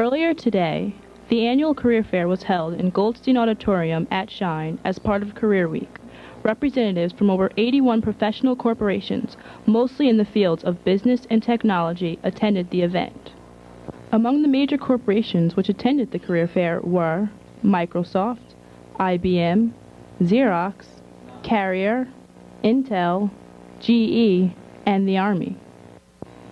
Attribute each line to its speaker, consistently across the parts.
Speaker 1: Earlier today, the annual career fair was held in Goldstein Auditorium at Shine as part of Career Week. Representatives from over 81 professional corporations, mostly in the fields of business and technology, attended the event. Among the major corporations which attended the career fair were Microsoft, IBM, Xerox, Carrier, Intel, GE, and the Army.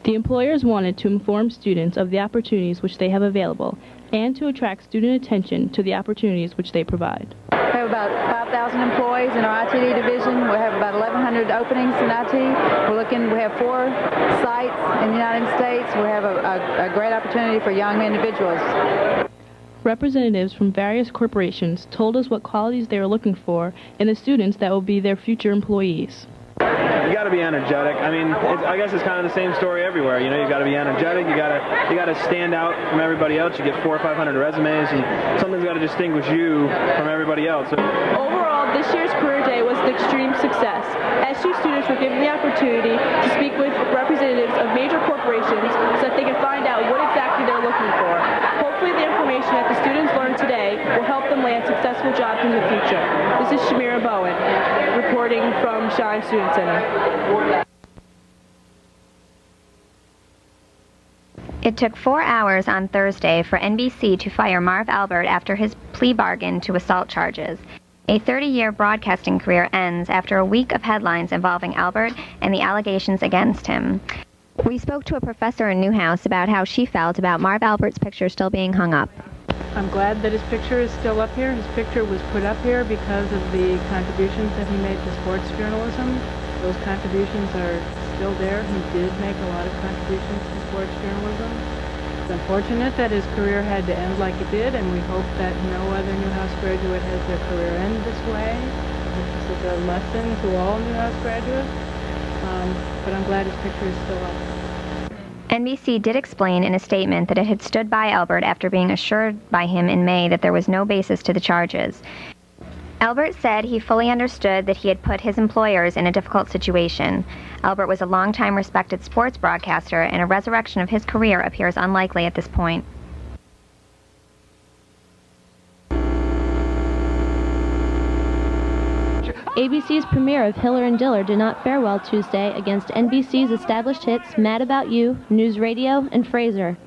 Speaker 1: The employers wanted to inform students of the opportunities which they have available and to attract student attention to the opportunities which they provide.
Speaker 2: We have about 5,000 employees in our ITD division. We have about 1,100 openings in IT. We have 4 sites in the United States. We have a great opportunity for young individuals.
Speaker 1: Representatives from various corporations told us what qualities they were looking for in the students that will be their future employees.
Speaker 3: You got to be energetic. I mean, I guess it's kind of the same story everywhere. You know, you got to be energetic. You got to stand out from everybody else. You get 400 or 500 resumes, and something's got to distinguish you from everybody else.
Speaker 4: Overall, this year's Career Day was an extreme success. SU students were given the opportunity to speak with representatives of major corporations so that they can find out what exactly they're looking for. Hopefully, the information that the students learned today will help them land successful jobs in the future. This is Shamira Bowen, reporting from Shine Student Center.
Speaker 5: It took 4 hours on Thursday for NBC to fire Marv Albert after his plea bargain to assault charges. A 30-year broadcasting career ends after a week of headlines involving Albert and the allegations against him. We spoke to a professor in Newhouse about how she felt about Marv Albert's picture still being hung up.
Speaker 6: I'm glad that his picture is still up here. His picture was put up here because of the contributions that he made to sports journalism. Those contributions are still there. He did make a lot of contributions to sports journalism. It's unfortunate that his career had to end like it did, and we hope that no other Newhouse graduate has their career end this way. This is a lesson to all Newhouse graduates, but I'm glad his picture is still up.
Speaker 5: NBC did explain in a statement that it had stood by Albert after being assured by him in May that there was no basis to the charges. Albert said he fully understood that he had put his employers in a difficult situation. Albert was a longtime respected sports broadcaster, and a resurrection of his career appears unlikely at this point.
Speaker 7: ABC's premiere of Hiller and Diller did not fare well Tuesday against NBC's established hits Mad About You, News Radio, and Frasier.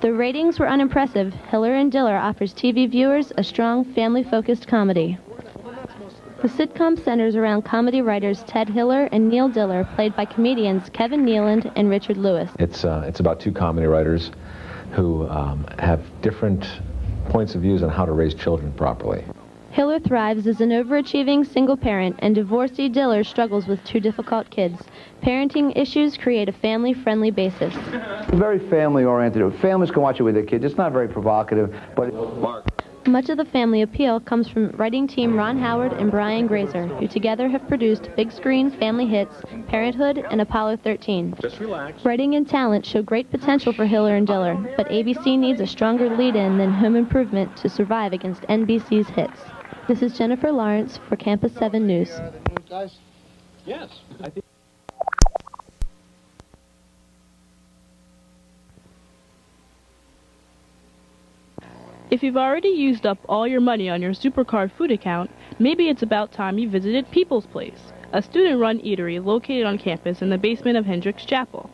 Speaker 7: The ratings were unimpressive. Hiller and Diller offers TV viewers a strong, family-focused comedy. The sitcom centers around comedy writers Ted Hiller and Neil Diller, played by comedians Kevin Nealon and Richard Lewis.
Speaker 8: It's about 2 comedy writers who have different points of views on how to raise children properly.
Speaker 7: Hiller thrives as an overachieving single parent, and divorcee Diller struggles with 2 difficult kids. Parenting issues create a family-friendly basis.
Speaker 9: Very family-oriented. Families can watch it with their kids. It's not very provocative, but...
Speaker 7: Much of the family appeal comes from writing team Ron Howard and Brian Grazer, who together have produced big-screen family hits Parenthood and Apollo 13.
Speaker 3: Just relax.
Speaker 7: Writing and talent show great potential for Hiller and Diller, but ABC needs a stronger lead-in than Home Improvement to survive against NBC's hits. This is Jennifer Lawrence for Campus 7 News.
Speaker 3: Yes, I think.
Speaker 1: If you've already used up all your money on your SuperCard food account, maybe it's about time you visited People's Place, a student-run eatery located on campus in the basement of Hendricks Chapel.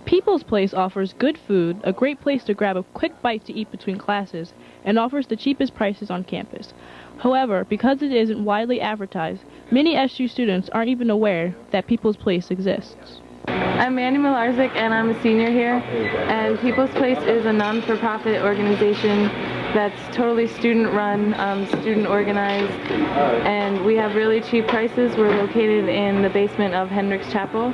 Speaker 1: People's Place offers good food, a great place to grab a quick bite to eat between classes, and offers the cheapest prices on campus. However, because it isn't widely advertised, many SU students aren't even aware that People's Place exists.
Speaker 4: I'm Mandy Malarzik, and I'm a senior here, and People's Place is a non-for-profit organization that's totally student-run, student-organized, and we have really cheap prices. We're located in the basement of Hendricks Chapel,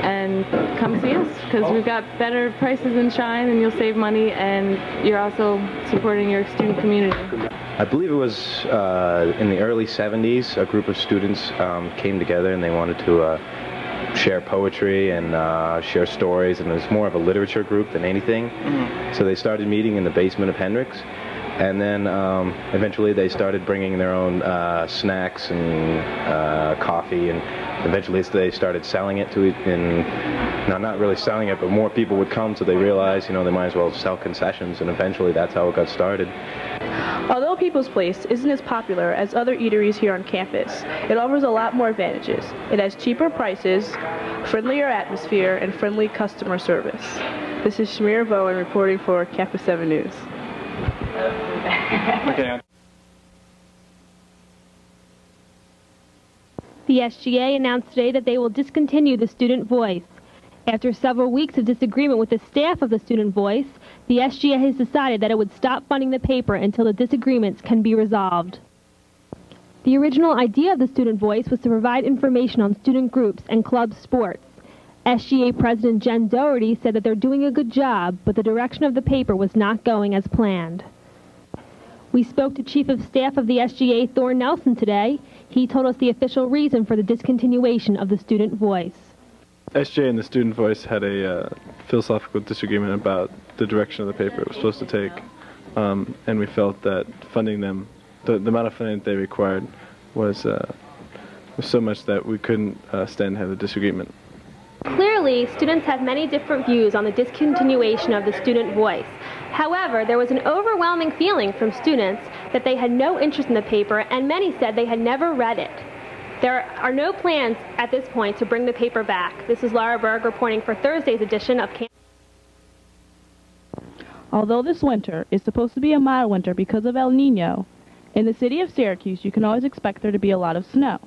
Speaker 4: and come see us, because we've got better prices in Shine, and you'll save money, and you're also supporting your student community.
Speaker 10: I believe it was in the early 70s, a group of students came together and they wanted to share poetry and share stories, and it was more of a literature group than anything. So they started meeting in the basement of Hendricks, and then eventually they started bringing their own snacks and coffee, and eventually they started selling it in not really selling it, but more people would come, so they realized, they might as well sell concessions, and eventually that's how it got started.
Speaker 1: Although People's Place isn't as popular as other eateries here on campus, it offers a lot more advantages. It has cheaper prices, friendlier atmosphere, and friendly customer service. This is Shamira Bowen reporting for Campus 7 News.
Speaker 10: Okay.
Speaker 7: The SGA announced today that they will discontinue the Student Voice. After several weeks of disagreement with the staff of the Student Voice, the SGA has decided that it would stop funding the paper until the disagreements can be resolved. The original idea of the Student Voice was to provide information on student groups and club sports. SGA President Jen Doherty said that they're doing a good job, but the direction of the paper was not going as planned. We spoke to Chief of Staff of the SGA, Thor Nelson, today. He told us the official reason for the discontinuation of the Student Voice.
Speaker 11: SGA and the Student Voice had a philosophical disagreement about the direction of the paper it was supposed to take, and we felt that funding them, the amount of funding that they required was so much that we couldn't stand to have the disagreement.
Speaker 7: Clearly, students have many different views on the discontinuation of the Student Voice. However, there was an overwhelming feeling from students that they had no interest in the paper, and many said they had never read it. There are no plans at this point to bring the paper back. This is Laura Berg reporting for Thursday's edition of Campus.
Speaker 1: Although this winter is supposed to be a mild winter because of El Nino, in the city of Syracuse you can always expect there to be a lot of snow.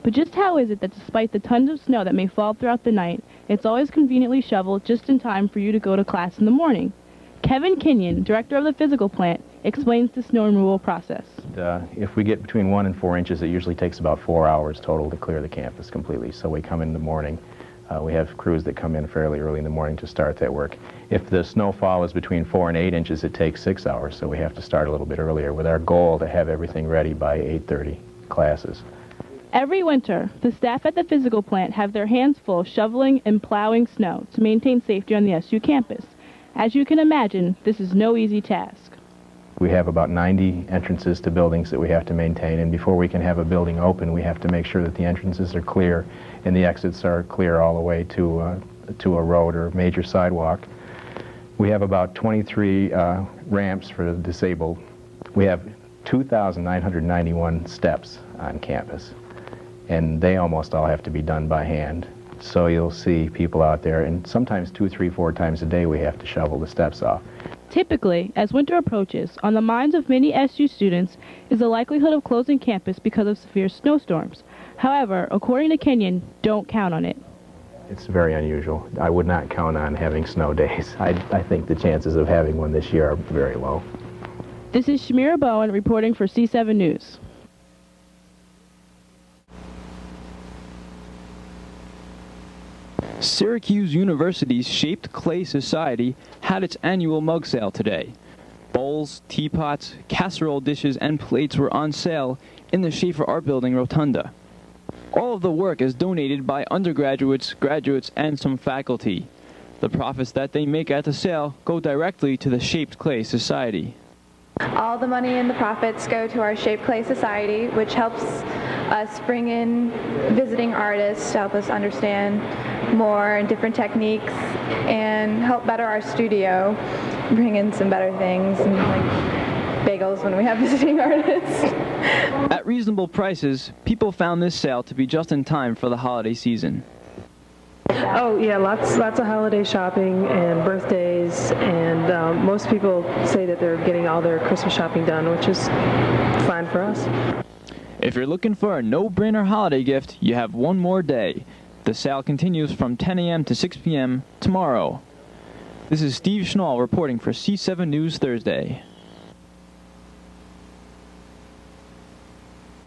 Speaker 1: But just how is it that despite the tons of snow that may fall throughout the night, it's always conveniently shoveled just in time for you to go to class in the morning? Kevin Kenyon, director of the physical plant, explains the snow removal process.
Speaker 12: If we get between 1 and 4 inches, it usually takes about 4 hours total to clear the campus completely. So we come in the morning. We have crews that come in fairly early in the morning to start that work. If the snowfall is between 4 and 8 inches, it takes 6 hours, so we have to start a little bit earlier with our goal to have everything ready by 8:30 classes.
Speaker 1: Every winter, the staff at the physical plant have their hands full shoveling and plowing snow to maintain safety on the SU campus. As you can imagine, this is no easy task.
Speaker 12: We have about 90 entrances to buildings that we have to maintain, and before we can have a building open, we have to make sure that the entrances are clear and the exits are clear all the way to a road or major sidewalk. We have about 23 ramps for the disabled. We have 2,991 steps on campus, and they almost all have to be done by hand. So you'll see people out there, and sometimes 2, 3, 4 times a day we have to shovel the steps off.
Speaker 1: Typically, as winter approaches, on the minds of many SU students is the likelihood of closing campus because of severe snowstorms. However, according to Kenyon, don't count on it.
Speaker 12: It's very unusual. I would not count on having snow days. I think the chances of having one this year are very low.
Speaker 1: This is Shamira Bowen reporting for C7 News.
Speaker 13: Syracuse University's Shaped Clay Society had its annual mug sale today. Bowls, teapots, casserole dishes, and plates were on sale in the Schaefer Art Building Rotunda. All of the work is donated by undergraduates, graduates, and some faculty. The profits that they make at the sale go directly to the Shaped Clay Society.
Speaker 14: All the money and the profits go to our Shaped Clay Society, which helps us bring in visiting artists to help us understand more and different techniques and help better our studio, bring in some better things and like bagels when we have visiting artists.
Speaker 13: At reasonable prices, people found this sale to be just in time for the holiday season.
Speaker 15: Oh yeah, lots of holiday shopping and birthdays, and most people say that they're getting all their Christmas shopping done, which is fine for us.
Speaker 13: If you're looking for a no-brainer holiday gift, you have one more day. The sale continues from 10 a.m. to 6 p.m. tomorrow. This is Steve Schnall reporting for C7 News Thursday.